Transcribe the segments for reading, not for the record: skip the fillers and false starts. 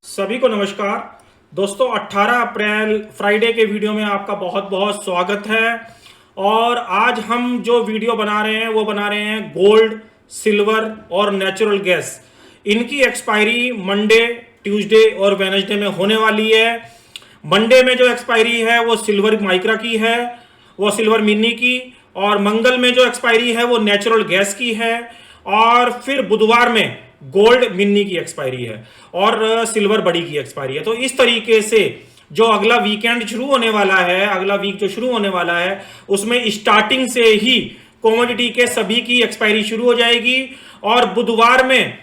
सभी को नमस्कार दोस्तों। 18 अप्रैल फ्राइडे के वीडियो में आपका बहुत बहुत स्वागत है। और आज हम जो वीडियो बना रहे हैं वो बना रहे हैं गोल्ड, सिल्वर और नेचुरल गैस। इनकी एक्सपायरी मंडे, ट्यूसडे और वेडनेसडे में होने वाली है। मंडे में जो एक्सपायरी है वो सिल्वर माइक्रा की है, वो सिल्वर मिनी की। और मंगल में जो एक्सपायरी है वो नेचुरल गैस की है। और फिर बुधवार में गोल्ड मिनी की एक्सपायरी है और सिल्वर बड़ी की एक्सपायरी है। तो इस तरीके से जो अगला वीकेंड शुरू होने वाला है, अगला वीक जो शुरू होने वाला है, उसमें स्टार्टिंग से ही कमोडिटी के सभी की एक्सपायरी शुरू हो जाएगी। और बुधवार में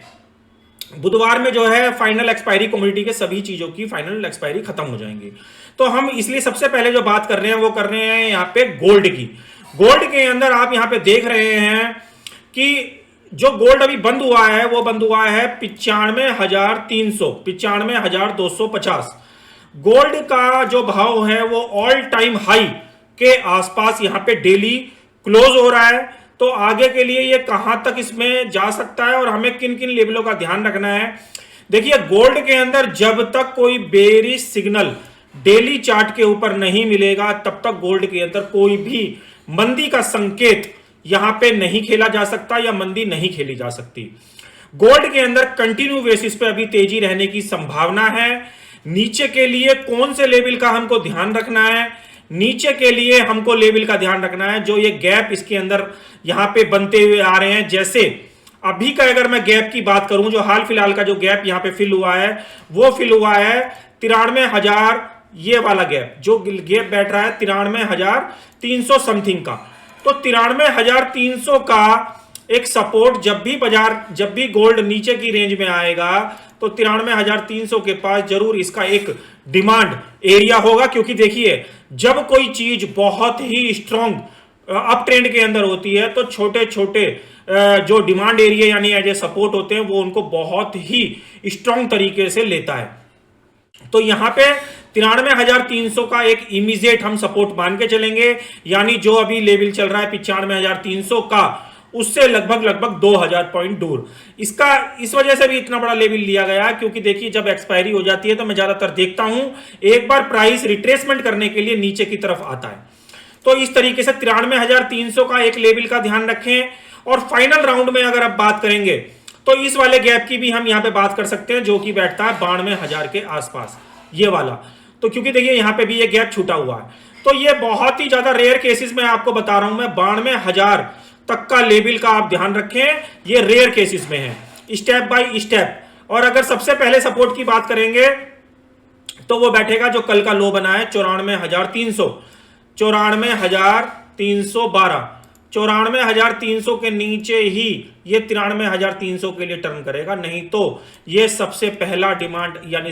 जो है फाइनल एक्सपायरी कमोडिटी के सभी चीजों की फाइनल एक्सपायरी खत्म हो जाएंगी। तो हम इसलिए सबसे पहले जो बात कर रहे हैं वो कर रहे हैं यहाँ पे गोल्ड की। गोल्ड के अंदर आप यहाँ पे देख रहे हैं कि जो गोल्ड अभी बंद हुआ है वो बंद हुआ है 95,250 गोल्ड का जो भाव है वो ऑल टाइम हाई के आसपास यहाँ पे डेली क्लोज हो रहा है। तो आगे के लिए ये कहां तक इसमें जा सकता है और हमें किन किन लेवलों का ध्यान रखना है। देखिए, गोल्ड के अंदर जब तक कोई बेरिश सिग्नल डेली चार्ट के ऊपर नहीं मिलेगा तब तक गोल्ड के अंदर कोई भी मंदी का संकेत यहां पे नहीं खेला जा सकता या मंदी नहीं खेली जा सकती। गोल्ड के अंदर कंटिन्यू बेसिस पे अभी तेजी रहने की संभावना है। नीचे के लिए कौन से लेवल का हमको ध्यान रखना है? नीचे के लिए हमको लेवल का ध्यान रखना है जो ये गैप इसके अंदर यहां पे बनते हुए आ रहे हैं। जैसे अभी का अगर मैं गैप की बात करूं, जो हाल फिलहाल का जो गैप यहां पे फिल हुआ है वो फिल हुआ है 93,000, ये वाला गैप जो गैप बैठ रहा है 93,300 समथिंग का। तो 93,300 का एक सपोर्ट जब भी गोल्ड नीचे की रेंज में आएगा तो 93,300 के पास जरूर इसका एक डिमांड एरिया होगा। क्योंकि देखिए, जब कोई चीज बहुत ही स्ट्रॉन्ग अप ट्रेंड के अंदर होती है तो छोटे छोटे जो डिमांड एरिया यानी एज ए सपोर्ट होते हैं वो उनको बहुत ही स्ट्रॉन्ग तरीके से लेता है। तो यहां पे 93,300 का एक इमीडिएट हम सपोर्ट मान के चलेंगे, यानी जो अभी लेवल चल रहा है 95,300 का, उससे लगभग 2,000 पॉइंट दूर। इसका इस वजह से भी इतना बड़ा लेवल लिया गया क्योंकि देखिए, जब एक्सपायरी हो जाती है तो मैं ज्यादातर देखता हूं एक बार प्राइस रिट्रेसमेंट करने के लिए नीचे की तरफ आता है। तो इस तरीके से 93,300 का एक लेवल का ध्यान रखें। और फाइनल राउंड में अगर आप बात करेंगे तो इस वाले गैप की भी हम यहां पे बात कर सकते हैं जो कि बैठता है 92,000 के आसपास, ये वाला। तो क्योंकि देखिए यहां पे भी ये गैप छूटा हुआ है, तो ये बहुत ही ज्यादा रेयर केसेस में आपको बता रहा हूं मैं। 92,000 तक का लेवल का आप ध्यान रखें, ये रेयर केसेस में है, स्टेप बाय स्टेप। और अगर सबसे पहले सपोर्ट की बात करेंगे तो वो बैठेगा जो कल का लो बना है 94,300, 94,312, 94,300 के नीचे ही ये 93,300 के लिए टर्न करेगा। नहीं तो ये सबसे पहला डिमांड यानी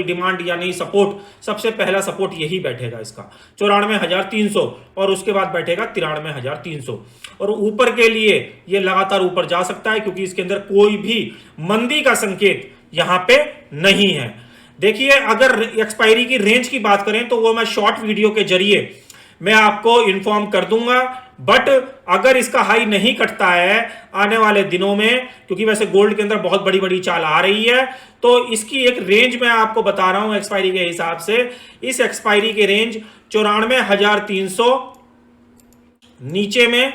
डिमांड यानी सपोर्ट, सबसे पहला सपोर्ट यही बैठेगा इसका 94,300 और उसके बाद बैठेगा 93,300। और ऊपर के लिए ये लगातार ऊपर जा सकता है क्योंकि इसके अंदर कोई भी मंदी का संकेत यहां पे नहीं है। देखिए, अगर एक्सपायरी की रेंज की बात करें तो वो मैं शॉर्ट वीडियो के जरिए मैं आपको इन्फॉर्म कर दूंगा। बट अगर इसका हाई नहीं कटता है आने वाले दिनों में, क्योंकि वैसे गोल्ड के अंदर बहुत बड़ी बड़ी चाल आ रही है, तो इसकी एक रेंज मैं आपको बता रहा हूं एक्सपायरी के हिसाब से। इस एक्सपायरी के रेंज 94,300 नीचे में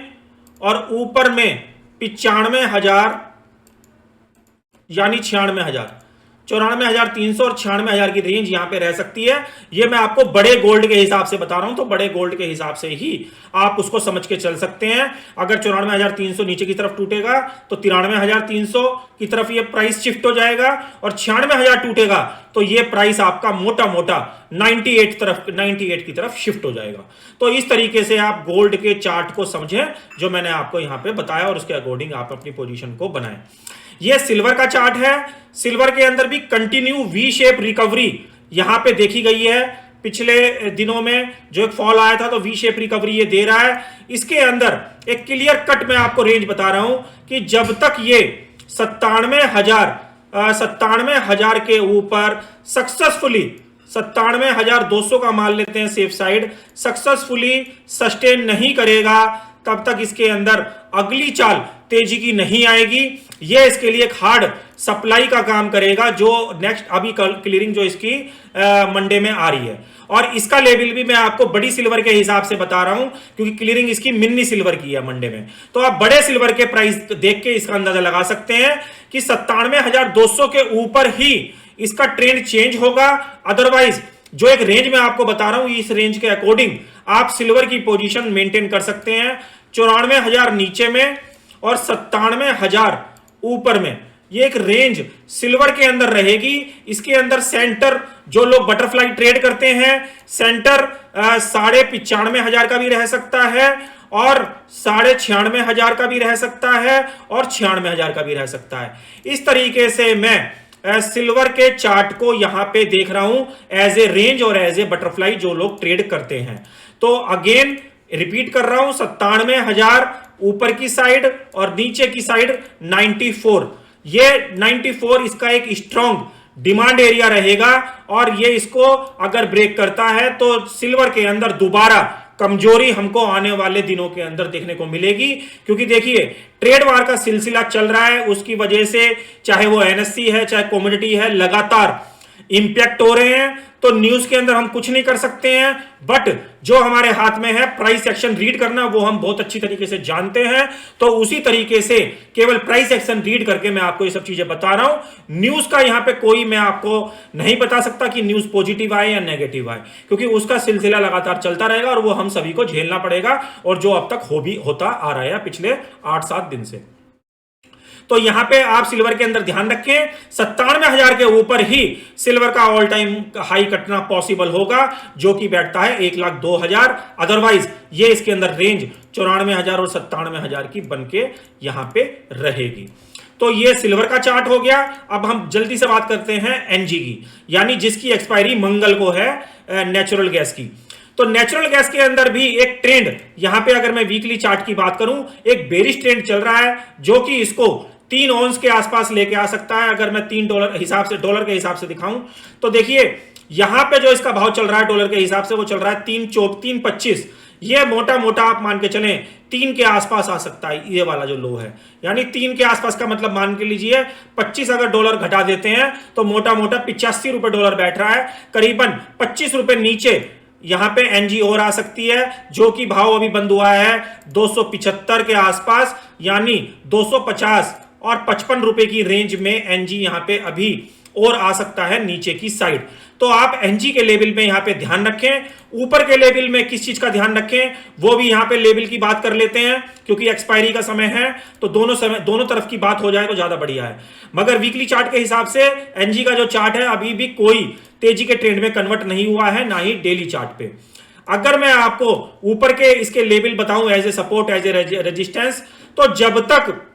और ऊपर में 95,000 यानी 96,000, 94,300 और 96,000 की रेंज यहां पे रह सकती है। ये मैं आपको बड़े गोल्ड के हिसाब से बता रहा हूं, तो बड़े गोल्ड के हिसाब से ही आप उसको समझ के चल सकते हैं। अगर 94,300 नीचे की तरफ टूटेगा तो 93,300 की तरफ ये प्राइस शिफ्ट हो जाएगा और 96,000 टूटेगा तो ये प्राइस आपका मोटा मोटा 98 की तरफ शिफ्ट हो जाएगा। तो इस तरीके से आप गोल्ड के चार्ट को समझें जो मैंने आपको यहां पे बताया और उसके अकॉर्डिंग आप अपनी पोजीशन को बनाएं। ये सिल्वर का चार्ट है। सिल्वर के अंदर भी कंटिन्यू वी शेप रिकवरी यहां पे देखी गई है। पिछले दिनों में जो एक फॉल आया था तो वी शेप रिकवरी ये दे रहा है। इसके अंदर एक क्लियर कट मैं आपको रेंज बता रहा हूं कि जब तक ये 97,000 के ऊपर सक्सेसफुली 97,200 का मान लेते हैं सेफ साइड, सक्सेसफुली सस्टेन नहीं करेगा तब तक इसके अंदर अगली चाल तेजी की नहीं आएगी। ये इसके लिए एक हार्ड सप्लाई का काम करेगा, जो नेक्स्ट अभी क्लियरिंग जो इसकी मंडे में आ रही है। और इसका लेवल भी मैं आपको बड़ी सिल्वर के हिसाब से बता रहा हूं, क्योंकि क्लियरिंग इसकी मिनी सिल्वर की है मंडे में। तो आप बड़े सिल्वर के प्राइस देख के इसका अंदाजा लगा सकते हैं कि 97,200 के ऊपर ही इसका ट्रेंड चेंज होगा। अदरवाइज जो एक रेंज में आपको बता रहा हूं, इस रेंज के अकॉर्डिंग आप सिल्वर की पोजीशन मेंटेन कर सकते हैं 94,000 नीचे में और 97,000 ऊपर में। ये एक रेंज सिल्वर के अंदर रहेगी। इसके अंदर सेंटर, जो लोग बटरफ्लाई ट्रेड करते हैं, सेंटर 95,500 का भी रह सकता है और 96,500 का भी रह सकता है और 96,000 का भी रह सकता है। इस तरीके से मैं सिल्वर के चार्ट को यहां पे देख रहा हूं एज ए रेंज और एज ए बटरफ्लाई जो लोग ट्रेड करते हैं। तो अगेन रिपीट कर रहा हूं, 97,000 ऊपर की साइड और नीचे की साइड 94। ये 94 इसका एक स्ट्रॉन्ग डिमांड एरिया रहेगा और ये इसको अगर ब्रेक करता है तो सिल्वर के अंदर दोबारा कमजोरी हमको आने वाले दिनों के अंदर देखने को मिलेगी। क्योंकि देखिए ट्रेड वार का सिलसिला चल रहा है, उसकी वजह से चाहे वो एनएससी है चाहे कमोडिटी है, लगातार इंपैक्ट हो रहे हैं। तो न्यूज के अंदर हम कुछ नहीं कर सकते हैं, बट जो हमारे हाथ में है प्राइस एक्शन रीड करना, वो हम बहुत अच्छी तरीके से जानते हैं। तो उसी तरीके से केवल प्राइस एक्शन रीड करके मैं आपको ये सब चीजें बता रहा हूं। न्यूज का यहां पे कोई मैं आपको नहीं बता सकता कि न्यूज पॉजिटिव आए या नेगेटिव आए, क्योंकि उसका सिलसिला लगातार चलता रहेगा और वो हम सभी को झेलना पड़ेगा, और जो अब तक होता आ रहा है पिछले 8-7 दिन से। तो यहां पे आप सिल्वर के अंदर ध्यान रखें, 97,000 के ऊपर ही सिल्वर का ऑल टाइम हाई कटना पॉसिबल होगा, जो कि बैठता है 1,02,000। अदरवाइज ये इसके अंदर रेंज 94,000 और 97,000 की बनके यहां पे रहेगी। तो ये सिल्वर का चार्ट हो गया। अब हम जल्दी से बात करते हैं एनजी की, यानी जिसकी एक्सपायरी मंगल को है, नेचुरल गैस की। तो नेचुरल गैस के अंदर भी एक ट्रेंड, यहां पे अगर मैं वीकली चार्ट की बात करूं, एक बेरिश ट्रेंड चल रहा है जो कि इसको 3 ऑन्स के आसपास लेके आ सकता है। अगर मैं $3 डॉलर के हिसाब से दिखाऊं तो देखिए यहां पे जो इसका भाव चल रहा है डॉलर के हिसाब से, वो चल रहा है 3.25। ये मोटा मोटा आप मान के चलें 3 के आसपास आ सकता है, ये वाला जो लो है। यानी 3 के आसपास का मतलब मान के लीजिए 25 अगर डॉलर घटा देते हैं तो मोटा मोटा 85 रुपए डॉलर बैठ रहा है। करीबन 25 रुपए नीचे यहां पे एनजी और आ सकती है, जो कि भाव अभी बंद हुआ है 275 के आसपास, यानी 250 और 55 रुपए की रेंज में एनजी यहां पे अभी और आ सकता है नीचे की साइड। तो आप एनजी के लेवल में यहां पे ध्यान रखें। ऊपर के लेवल में किस चीज का ध्यान रखें, वो भी यहां पे लेवल की बात कर लेते हैं, क्योंकि एक्सपायरी का समय है तो दोनों तरफ की बात हो जाए तो ज्यादा बढ़िया है। मगर वीकली चार्ट के हिसाब से एनजी का जो चार्ट है अभी भी कोई तेजी के ट्रेंड में कन्वर्ट नहीं हुआ है, ना ही डेली चार्ट पे। अगर मैं आपको ऊपर के इसके लेवल बताऊं as a support, as a resistance, तो जब तक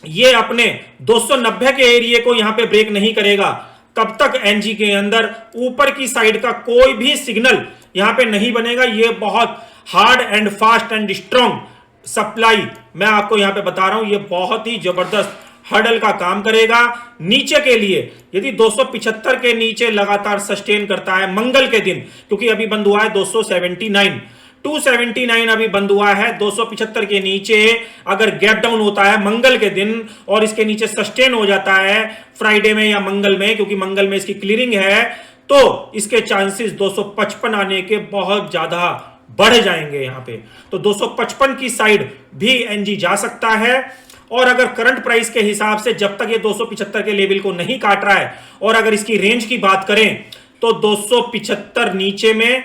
ये अपने 290 के एरिया को यहां पे ब्रेक नहीं करेगा, तब तक एनजी के अंदर ऊपर की साइड का कोई भी सिग्नल यहां पे नहीं बनेगा। ये बहुत hard and fast and strong supply मैं आपको यहां पे बता रहा हूं, ये बहुत ही जबरदस्त हर्डल का काम करेगा नीचे के लिए। यदि 275 के नीचे लगातार सस्टेन करता है मंगल के दिन, क्योंकि अभी बंद हुआ है 279 अभी बंद हुआ है, 275 के नीचे अगर गैप डाउन होता है मंगल के दिन और इसके नीचे सस्टेन हो जाता है फ्राइडे में या मंगल में, क्योंकि मंगल में इसकी क्लियरिंग है, तो इसके चांसेस 255 आने के बहुत ज्यादा बढ़ जाएंगे यहां पे। तो 255 की साइड भी एनजी जा सकता है। और अगर करंट प्राइस के हिसाब से जब तक ये 275 के लेवल को नहीं काट रहा है, और अगर इसकी रेंज की बात करें तो 275 नीचे में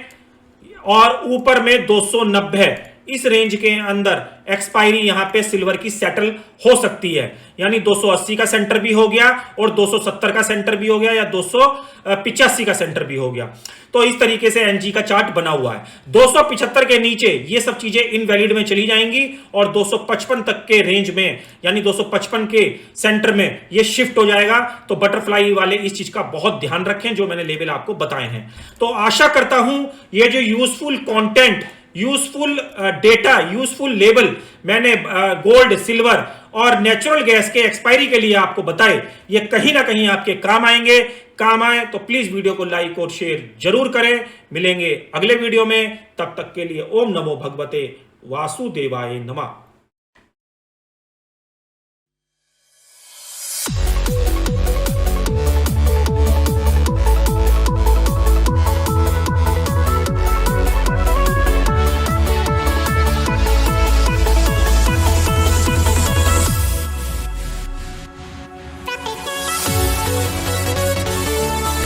और ऊपर में 290, इस रेंज के अंदर एक्सपायरी यहां पे सिल्वर की सेटल हो सकती है। यानी 280 का सेंटर भी हो गया और 270 का सेंटर भी हो गया, या 285 का सेंटर भी हो गया। तो इस तरीके से एनजी का चार्ट बना हुआ है। 275 के नीचे ये सब चीजें इनवैलिड में चली जाएंगी और 255 तक के रेंज में, यानी 255 के सेंटर में ये शिफ्ट हो जाएगा। तो बटरफ्लाई वाले इस चीज का बहुत ध्यान रखें, जो मैंने लेवल आपको बताए हैं। तो आशा करता हूं ये जो useful content, useful data, useful level मैंने गोल्ड, सिल्वर और नेचुरल गैस के एक्सपायरी के लिए आपको बताए, ये कहीं ना कहीं आपके काम आएंगे। काम आए तो प्लीज वीडियो को लाइक और शेयर जरूर करें। मिलेंगे अगले वीडियो में, तब तक के लिए ओम नमो भगवते वासुदेवाय नमः।